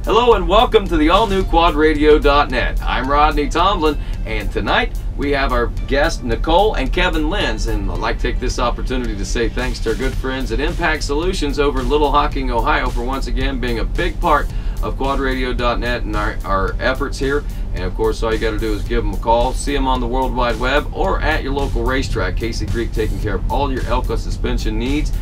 Hello and welcome to the all-new quadradio.net. I'm Rodney Tomlin, and tonight we have our guests Nicole and Kevin Lenz, and I'd like to take this opportunity to say thanks to our good friends at Impact Solutions over in Little Hocking, Ohio for once again being a big part of quadradio.net and our efforts here. And of course, all you got to do is give them a call, see them on the World Wide Web or at your local racetrack. Casey Creek taking care of all your Elka suspension needs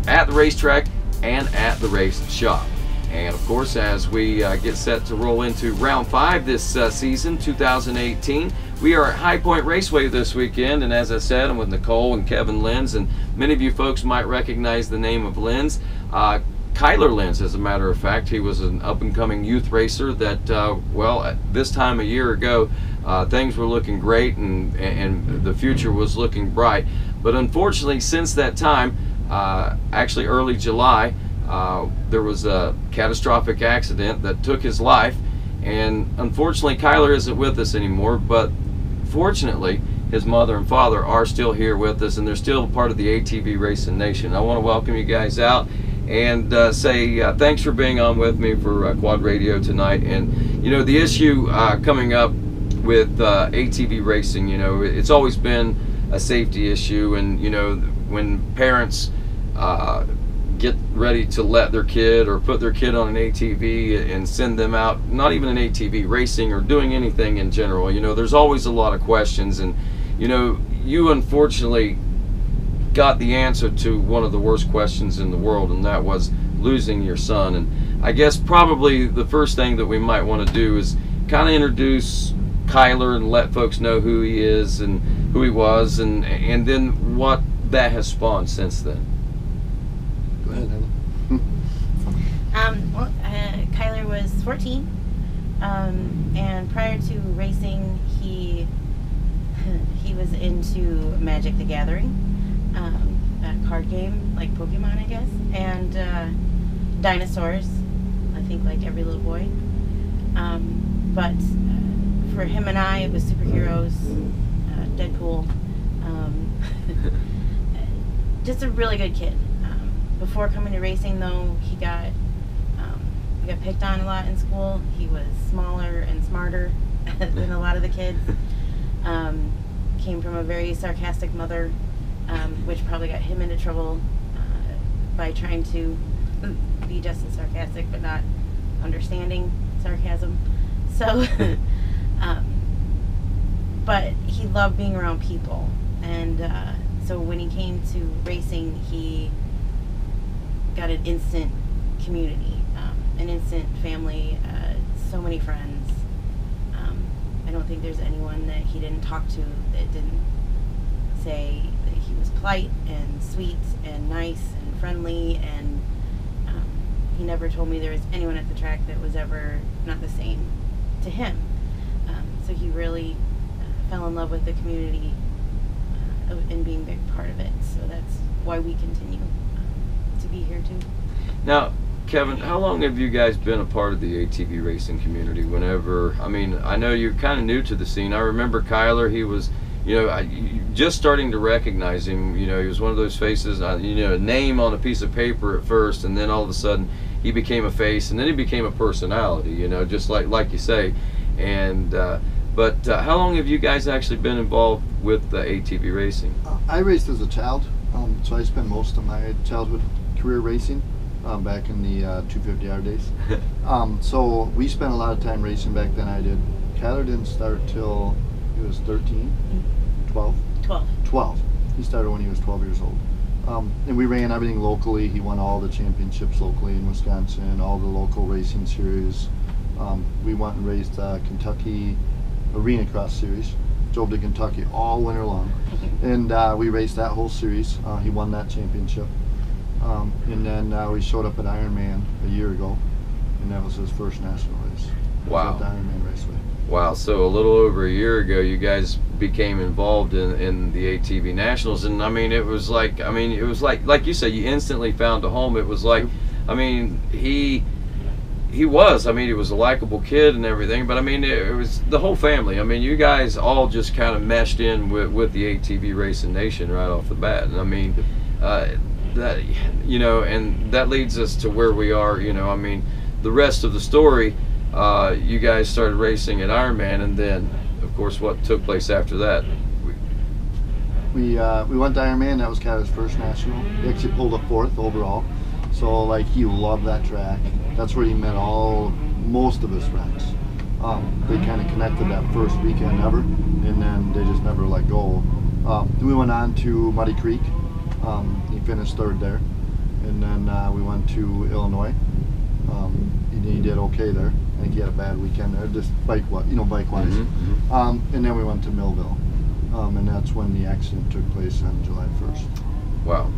at the racetrack and at the race shop. And of course, as we get set to roll into round 5 this season, 2018, we are at High Point Raceway this weekend. And as I said, I'm with Nicole and Kevin Lenz, and many of you folks might recognize the name of Lenz. Kyler Lenz, as a matter of fact, he was an up-and-coming youth racer that, well, at this time a year ago, things were looking great and the future was looking bright. But unfortunately, since that time, actually early July, there was a catastrophic accident that took his life, and unfortunately Kyler isn't with us anymore, but fortunately his mother and father are still here with us, and they're still part of the ATV Racing Nation. I want to welcome you guys out and say thanks for being on with me for Quad Radio tonight. And you know, the issue coming up with ATV racing, you know, it's always been a safety issue, and you know, when parents get ready to let their kid or put their kid on an ATV and send them out, not even an ATV racing or doing anything in general, you know, there's always a lot of questions. And you know, you unfortunately got the answer to one of the worst questions in the world, and that was losing your son. And I guess probably the first thing that we might want to do is kind of introduce Kyler and let folks know who he is and who he was, and then what that has spawned since then. Go ahead, Well, Kyler was 14, and prior to racing, he was into Magic the Gathering, a card game like Pokemon, I guess, and dinosaurs, I think, like every little boy. But for him and I, it was superheroes, Deadpool, just a really good kid. Before coming to racing, though, he got picked on a lot in school. He was smaller and smarter than a lot of the kids. Came from a very sarcastic mother, which probably got him into trouble by trying to be just as sarcastic but not understanding sarcasm. So, but he loved being around people, and so when he came to racing, he got an instant community, an instant family, so many friends. I don't think there's anyone that he didn't talk to that didn't say that he was polite and sweet and nice and friendly, and he never told me there was anyone at the track that was ever not the same to him. So he really fell in love with the community and being a big part of it. So that's why we continue to be here too. Now, Kevin, how long have you guys been a part of the ATV racing community? Whenever, I mean, I know you're kind of new to the scene. I remember Kyler, he was, you know, just starting to recognize him. You know, he was one of those faces, you know, a name on a piece of paper at first, and then all of a sudden he became a face, and then he became a personality, you know, just like you say. And but how long have you guys actually been involved with ATV racing? I raced as a child, so I spent most of my childhood career racing back in the 250R days. So we spent a lot of time racing back then. I did. Kyler didn't start till he was 13, 12? 12. He started when he was 12 years old. And we ran everything locally. He won all the championships locally in Wisconsin, all the local racing series. We went and raced Kentucky Arena Cross Series. Drove to Kentucky all winter long. And we raced that whole series. He won that championship. And then we showed up at Ironman a year ago, and that was his first national race. Wow. At the Ironman Raceway. Wow, so a little over a year ago you guys became involved in the ATV Nationals, and I mean, it was like you said, you instantly found a home. It was like, I mean, he was a likable kid and everything, but I mean, it was the whole family. I mean, you guys all just kind of meshed in with the ATV Racing Nation right off the bat. And I mean, that, you know, and that leads us to where we are. You know, I mean, the rest of the story, you guys started racing at Ironman, and then, of course, what took place after that? We went to Ironman. That was Kyler's first national. He actually pulled a 4th overall. So like he loved that track. That's where he met most of his friends. They kind of connected that first weekend ever, and then they just never let go. We went on to Muddy Creek. He finished 3rd there, and then we went to Illinois. He did okay there. I think he had a bad weekend there, just bike-wise. Mm-hmm. And then we went to Millville, and that's when the accident took place on July 1st. Wow.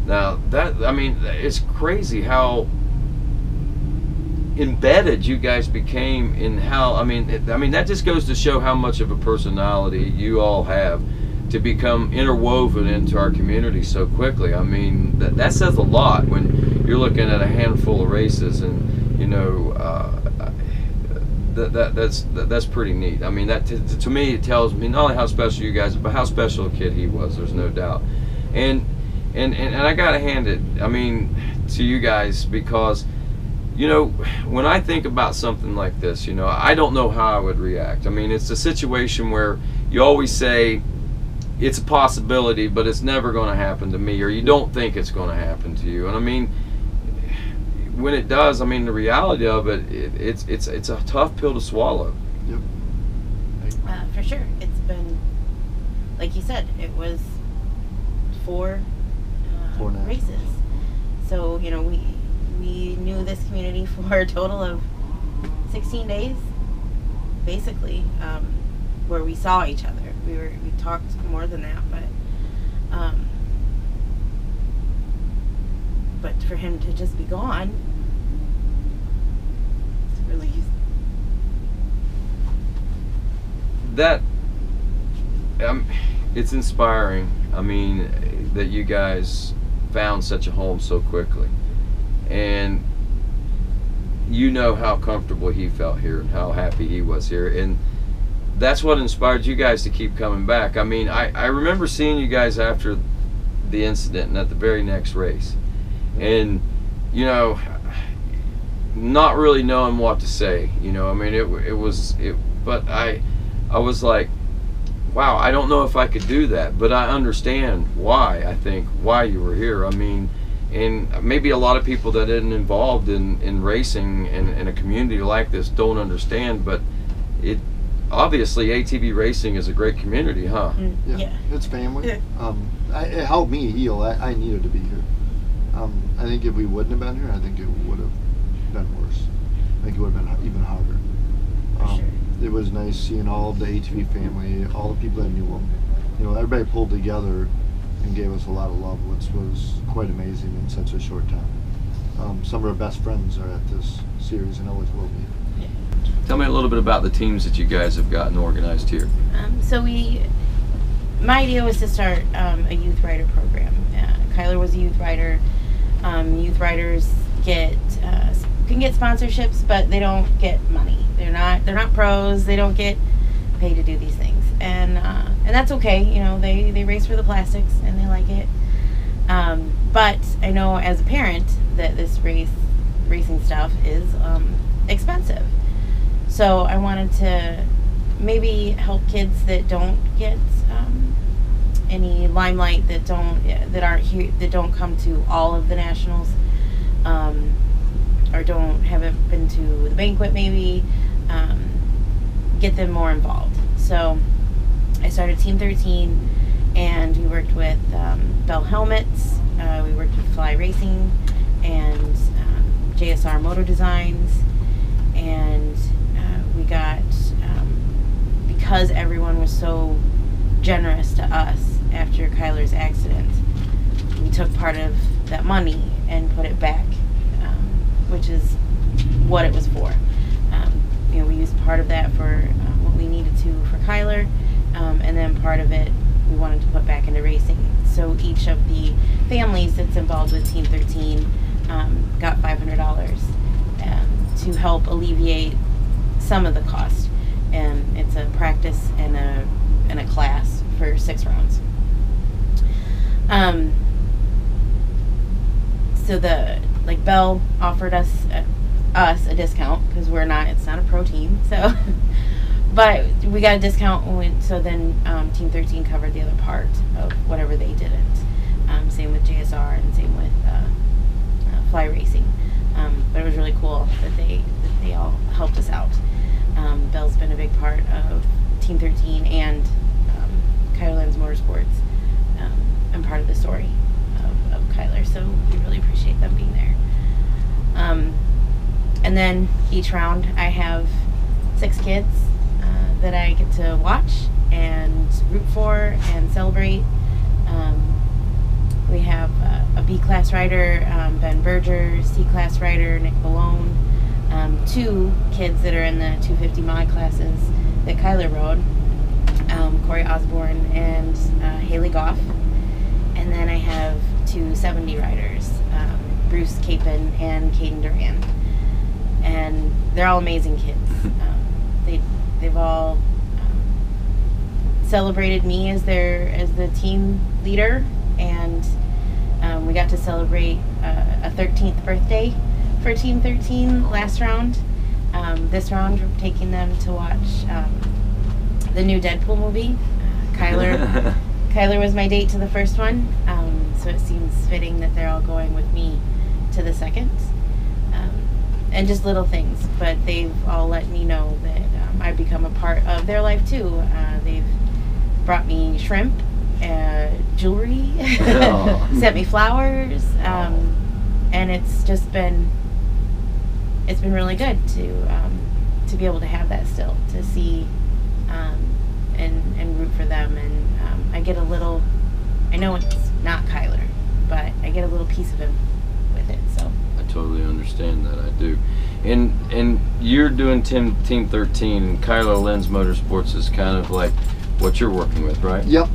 Now it's crazy how embedded you guys became in how, that just goes to show how much of a personality you all have to become interwoven into our community so quickly. I mean, that says a lot when you're looking at a handful of races, and that's pretty neat. I mean, that to me, it tells me not only how special you guys are, but how special a kid he was. There's no doubt. And I gotta hand it, to you guys, because when I think about something like this, I don't know how I would react. It's a situation where you always say it's a possibility, but it's never going to happen to me, or you don't think it's going to happen to you. And when it does, the reality of it's a tough pill to swallow. Yep. For sure. It's been, like you said, it was 4 races. So, we knew this community for a total of 16 days, basically, where we saw each other. We talked more than that, but for him to just be gone, it's really it's inspiring. That you guys found such a home so quickly, and how comfortable he felt here and how happy he was here, and that's what inspired you guys to keep coming back. I remember seeing you guys after the incident and at the very next race, and not really knowing what to say. But I was like, wow, I don't know if I could do that, but I understand why. I think why you were here. And maybe a lot of people that isn't involved in racing in a community like this don't understand, but it obviously ATV racing is a great community, huh? Yeah. It's family. It helped me heal. I needed to be here. I think if we wouldn't have been here, I think it would have been worse. I think it would have been even harder. sure. It was nice seeing all of the ATV family, all the people that knew them. Everybody pulled together and gave us a lot of love, which was quite amazing in such a short time. Some of our best friends are at this series and always will be. Yeah. Tell me a little bit about the teams that you guys have gotten organized here. My idea was to start a youth rider program. Kyler was a youth rider. Youth riders can get sponsorships, but they don't get money. They're not pros. They don't get paid to do these things, and that's okay. They race for the plastics and they like it. But I know as a parent that this racing stuff is expensive. So I wanted to maybe help kids that don't get any limelight, that don't come to all of the nationals, or haven't been to the banquet, maybe get them more involved. So I started Team 13, and we worked with Bell Helmets, we worked with Fly Racing and JSR Motor Designs, and we got, because everyone was so generous to us after Kyler's accident, we took part of that money and put it back, which is what it was for. We used part of that for what we needed to for Kyler, and then part of it we wanted to put back into racing. So each of the families that's involved with Team 13 got $500 to help alleviate some of the cost. And it's a practice and a class for 6 rounds. So Bell offered us us a discount because it's not a pro team, so but we got a discount so then Team 13 covered the other part of whatever they didn't. Same with JSR and same with fly racing. But it was really cool that they all helped us out. Belle's been a big part of Team 13 and Kyler Lenz Motorsports, and part of the story of Kyler, so we really appreciate them being there. And then each round I have 6 kids that I get to watch and root for and celebrate. We have a B-class rider, Ben Berger, C-class rider, Nick Malone, 2 kids that are in the 250 mod classes that Kyler rode, Corey Osborne and Haley Goff. And then I have 2 70 riders, Bruce Capon and Caden Duran. And they're all amazing kids. They've all celebrated me as the team leader, and we got to celebrate a 13th birthday for Team 13 last round. This round we're taking them to watch the new Deadpool movie. Kyler was my date to the first one, so it seems fitting that they're all going with me to the second. And just little things, but they've all let me know that I've become a part of their life too. They've brought me shrimp, jewelry, sent me flowers, and it's just been really good to be able to have that still, to see and root for them, and I get a little, I know it's not Kyler, but I get a little piece of him with it, so. I totally understand that, I do. And you're doing Team 13, and Kyler Lenz Motorsports is kind of like what you're working with, right? Yep.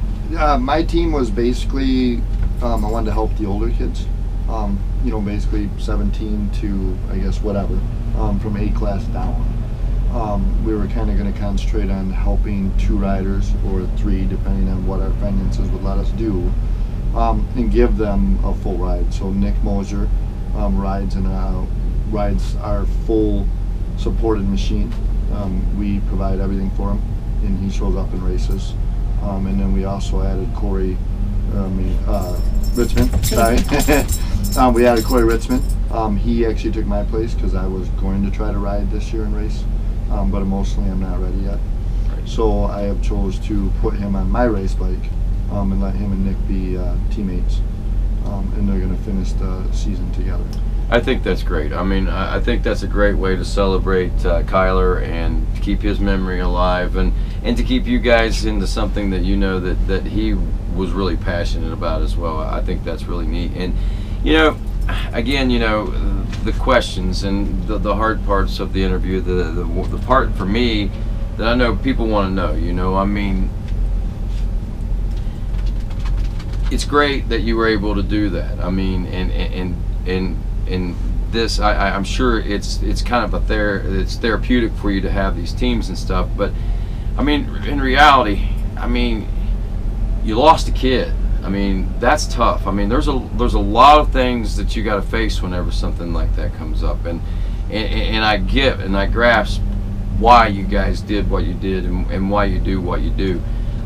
My team was basically, I wanted to help the older kids, basically 17 to, I guess, whatever, from A class down. We were kind of going to concentrate on helping 2 riders or 3, depending on what our finances would let us do, and give them a full ride. So Nick Mosier rides our full supported machine. We provide everything for him, and he shows up and races. And then we also added Corey Ritzman. Sorry, we added Corey Ritzman. He actually took my place because I was going to try to ride this year and race, but emotionally I'm not ready yet. So I have chose to put him on my race bike and let him and Nick be teammates, and they're going to finish the season together. I think that's great. I mean, I think that's a great way to celebrate Kyler and to keep his memory alive, and to keep you guys into something that you know that he was really passionate about as well. I think that's really neat. And again, the questions and the hard parts of the interview, the part for me that I know people want to know. I mean, it's great that you were able to do that. I mean, and this, I'm sure it's kind of it's therapeutic for you to have these teams and stuff. But I mean, in reality, I mean, you lost a kid. I mean, that's tough. I mean, there's a lot of things that you got to face whenever something like that comes up, and I get and I grasp why you guys did what you did and why you do what you do.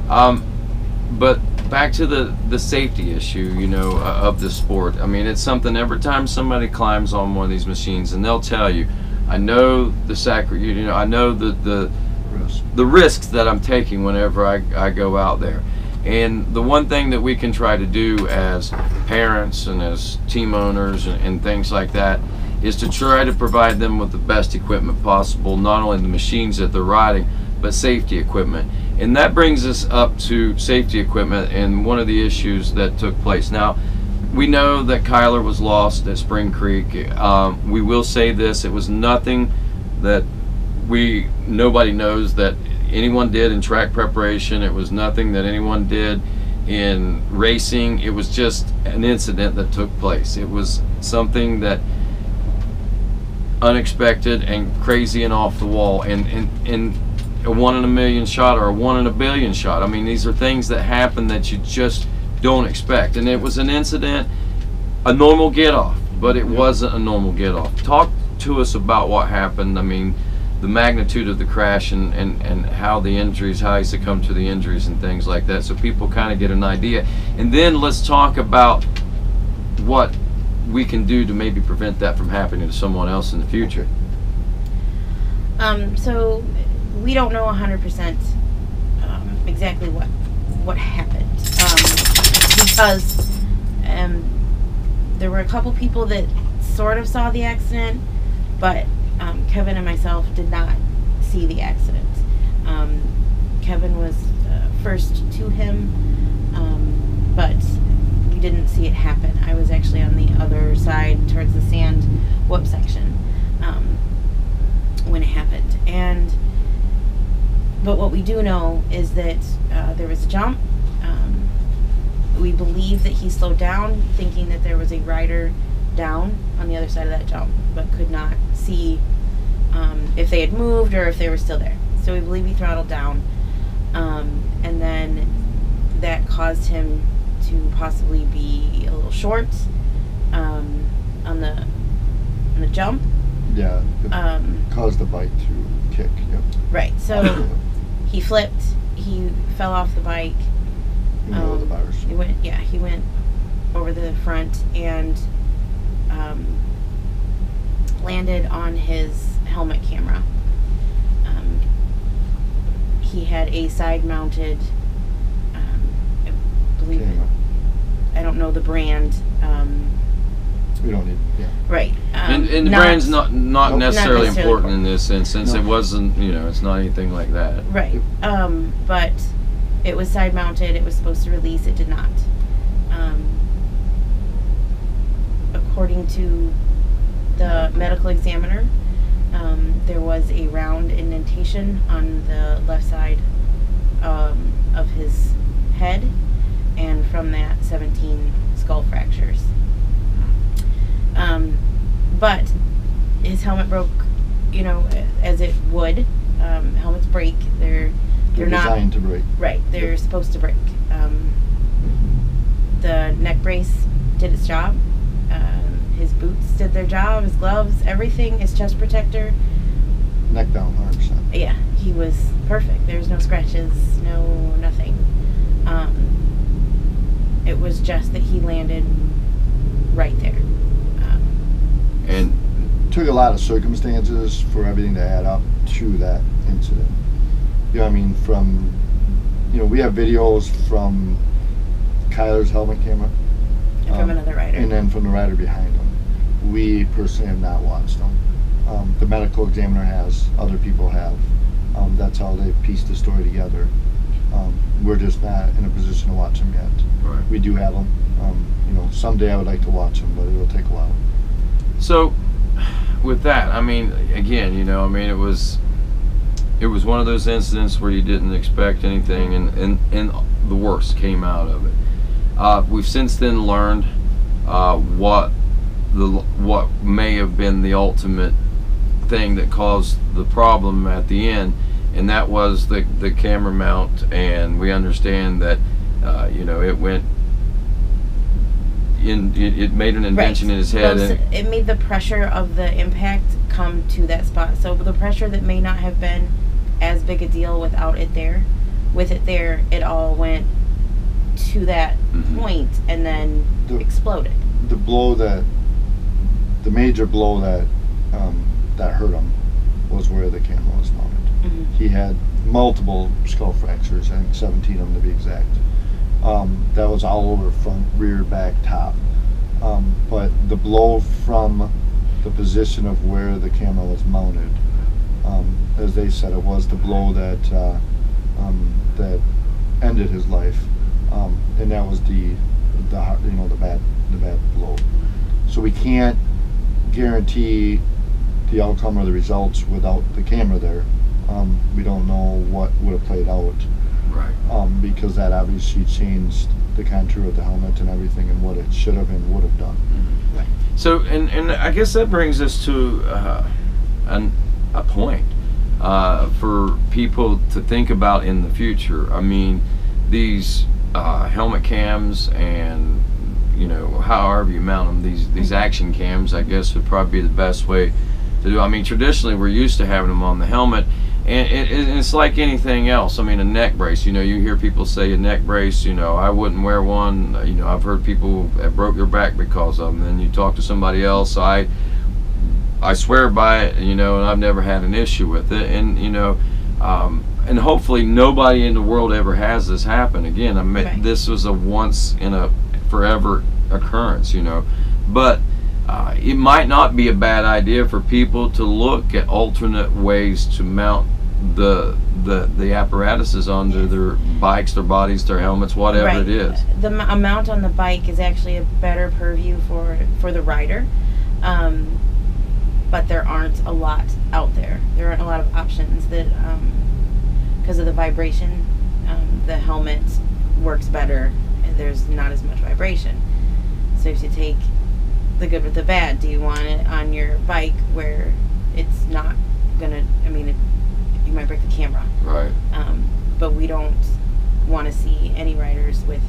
But back to the safety issue, of the sport. I mean, it's something every time somebody climbs on one of these machines, and they'll tell you, I know the I know the risks that I'm taking whenever I go out there. And the one thing that we can try to do as parents and as team owners and things like that is to try to provide them with the best equipment possible, not only the machines that they're riding, but safety equipment. And that brings us up to safety equipment and one of the issues that took place. Now, we know that Kyler was lost at Spring Creek. We will say this, it was nothing that nobody knows that anyone did in track preparation. It was nothing that anyone did in racing. It was just an incident that took place. It was something that unexpected and crazy and off the wall, and a 1 in a million shot or a 1 in a billion shot. I mean, these are things that happen that you just don't expect. And it was an incident, a normal get off, but it wasn't a normal get off. Talk to us about what happened. I mean, the magnitude of the crash and how the injuries, how he succumbed to the injuries and things like that, so people kind of get an idea. And then let's talk about what we can do to maybe prevent that from happening to someone else in the future. So we don't know 100% exactly what happened, because there were a couple people that sort of saw the accident, but Kevin and myself did not see the accident. Kevin was first to him, but we didn't see it happen. I was actually on the other side towards the sand whoop section when it happened. But what we do know is that there was a jump. We believe that he slowed down, thinking that there was a rider down on the other side of that jump, but could not see if they had moved or if they were still there. So we believe he throttled down, and then that caused him to possibly be a little short on the jump. Yeah, it caused the bike to kick. Yep. Right. So he flipped. He fell off the bike. The bars. He went over the front and landed on his helmet camera. He had a side-mounted, I believe, Camera. I don't know the brand. We don't need. Yeah. Right. And the brand's not Nope. necessarily Not necessarily important in this instance. No. It wasn't, it's not anything like that. Right. But it was side-mounted. It was supposed to release. It did not. According to the medical examiner, there was a round indentation on the left side of his head, and from that 17 skull fractures. But his helmet broke, as it would. Helmets break. They're not designed to break. Right. They're supposed to break. The neck brace did its job. His boots did their job. His gloves, everything. His chest protector. Neck down, 100%. Yeah, he was perfect. There's no scratches, no nothing. It was just that he landed right there. And Took a lot of circumstances for everything to add up to that incident. We have videos from Kyler's helmet camera. And from another rider. And then from the rider behind him. We personally have not watched them. The medical examiner has, other people have. That's how they pieced the story together. We're just not in a position to watch them yet. Right. We do have them. Someday I would like to watch them, but it'll take a while. so, with that, again, it was one of those incidents where you didn't expect anything, and the worst came out of it. We've since then learned what may have been the ultimate thing that caused the problem at the end, and that was the camera mount. And we understand that it went in. It made an invention in his head. It made the pressure of the impact come to that spot. So the pressure that may not have been as big a deal without it there, with it there, it all went to that point and then exploded. The major blow that hurt him was where the camera was mounted. Mm-hmm. He had multiple skull fractures, I think 17 of them to be exact. That was all over front, rear, back, top. But the blow from the position of where the camera was mounted, as they said, it was the blow that that ended his life, and that was the bad blow. So we can't guarantee the outcome or the results without the camera there. We don't know what would have played out. Right. Because that obviously changed the contour of the helmet and everything and what it should have and would have done. Mm-hmm. Right. So, and I guess that brings us to a point for people to think about in the future. These helmet cams and however you mount them, these action cams, I guess would probably be the best way to do. I mean, traditionally we're used to having them on the helmet, and it's like anything else. I mean, a neck brace, you know, you hear people say a neck brace, you know, I wouldn't wear one. You know, I've heard people that broke their back because of them. Then you talk to somebody else, I swear by it, you know, and I've never had an issue with it. And, you know, and hopefully nobody in the world ever has this happen again. I mean, Right. this was a once in a forever occurrence, you know. But it might not be a bad idea for people to look at alternate ways to mount the apparatuses onto their bikes, their bodies, their helmets, whatever Right. it is. The mount on the bike is actually a better purview for the rider, but there aren't a lot out there. There aren't a lot of options that, because of the vibration, the helmet works better and there's not as much vibration. So if you take the good with the bad, do you want it on your bike where it's not gonna, I mean, you might break the camera. Right. But we don't want to see any riders with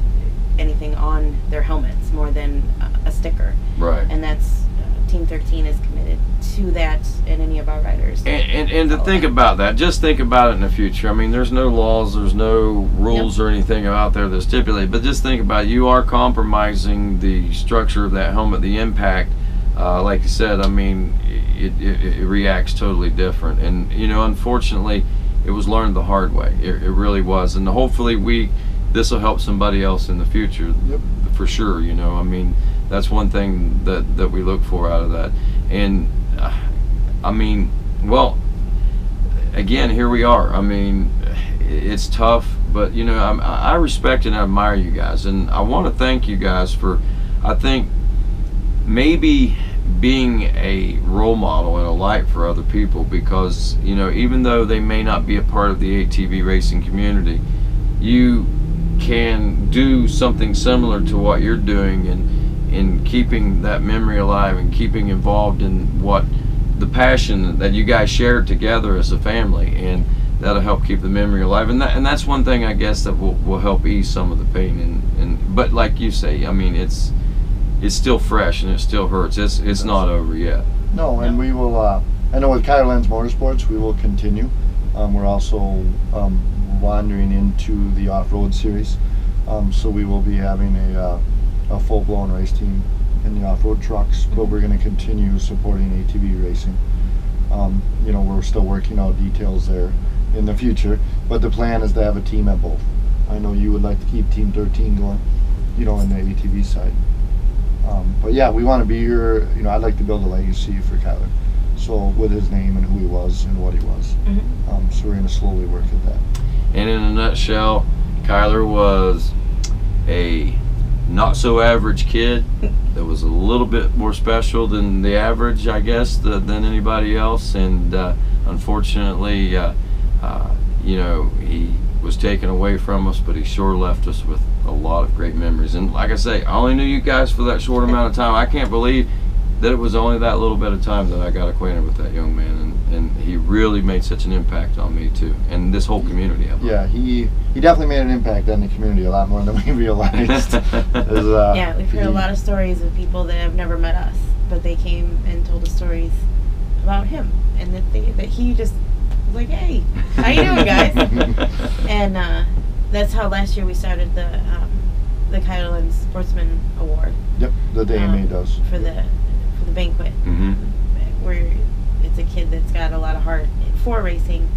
anything on their helmets more than a sticker. Right. And that's, Team 13 is committed to that, and any of our riders. And to think about that, just think about it in the future. I mean, there's no laws, there's no rules or anything out there that stipulate, but just think about it. You are compromising the structure of that helmet, the impact. Like you said, I mean, it reacts totally different. And, you know, unfortunately, it was learned the hard way. It really was. And hopefully this will help somebody else in the future. Yep. For sure, you know. I mean, that's one thing that we look for out of that. And I mean, well, again, here we are. I mean, it's tough, but you know, I respect and admire you guys, and I want to thank you guys for, I think, maybe being a role model and a light for other people, because, you know, even though they may not be a part of the ATV racing community, you can do something similar to what you're doing, and in keeping that memory alive and keeping involved in what the passion that you guys shared together as a family, and that'll help keep the memory alive. And that's one thing, I guess, that will help ease some of the pain. And but like you say, I mean, it's still fresh and it still hurts. It's not over yet. No, and we will. I know with Nicole Lenz Motorsports, we will continue. We're also wandering into the off-road series, so we will be having a full-blown race team in the off-road trucks, but we're going to continue supporting ATV racing. You know, we're still working out details there in the future, but the plan is to have a team at both. I know you would like to keep Team 13 going, you know, in the ATV side. But yeah, we want to be here. You know, I'd like to build a legacy for Kyler, so with his name and who he was and what he was. So we're going to slowly work at that. And in a nutshell, Kyler was a not so average kid that was a little bit more special than the average, I guess, than anybody else. And unfortunately, you know, he was taken away from us, but he sure left us with a lot of great memories. And like I say, I only knew you guys for that short amount of time. I can't believe that it was only that little bit of time that I got acquainted with that young man, and he really made such an impact on me too, and this whole community. Yeah, he definitely made an impact on the community, a lot more than we realized. Yeah, we've heard a lot of stories of people that have never met us, but they came and told us stories about him, and that he just was like, "Hey, how you doing, guys?" And that's how last year we started the Nicole Lenz Sportsman Award. Yep, the AMA does for the banquet, where it's a kid that's got a lot of heart for racing,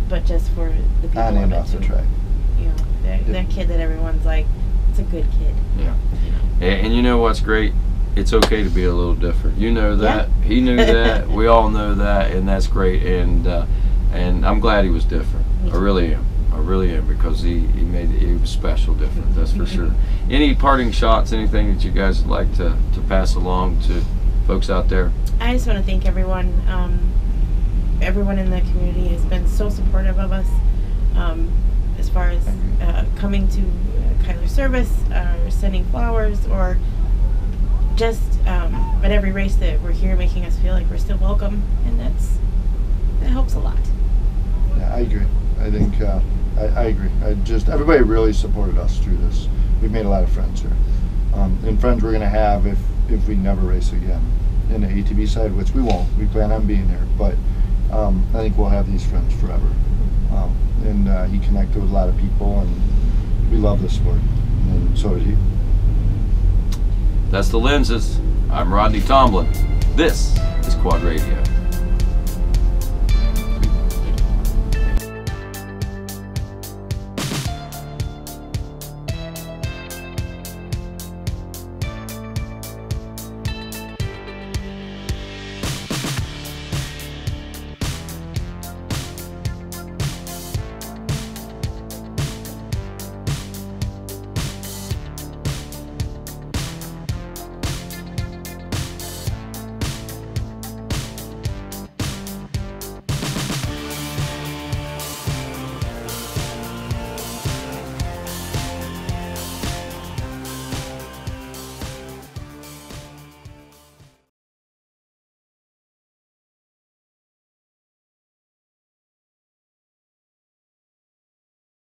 but just for the people on and off the track. You know, that kid that everyone's like, it's a good kid. Yeah. You know? And you know what's great? It's okay to be a little different. You know that. Yeah. He knew that. We all know that, and that's great. And I'm glad he was different. I really am. I really am, because he was special, different. That's for sure. Any parting shots? Anything that you guys would like to pass along to folks out there? I just want to thank everyone. Everyone in the community has been so supportive of us, as far as coming to Kyler's service, or sending flowers, or just at every race that we're here, making us feel like we're still welcome, and that helps a lot. Yeah, I agree. I think I agree. Everybody really supported us through this. We've made a lot of friends here, and friends we're going to have if we never race again. in the ATV side, which we won't. We plan on being there, but I think we'll have these friends forever. And he connected with a lot of people, and we love this sport, and so did he. That's the Lenzes. I'm Rodney Tomlin. This is Quad Radio.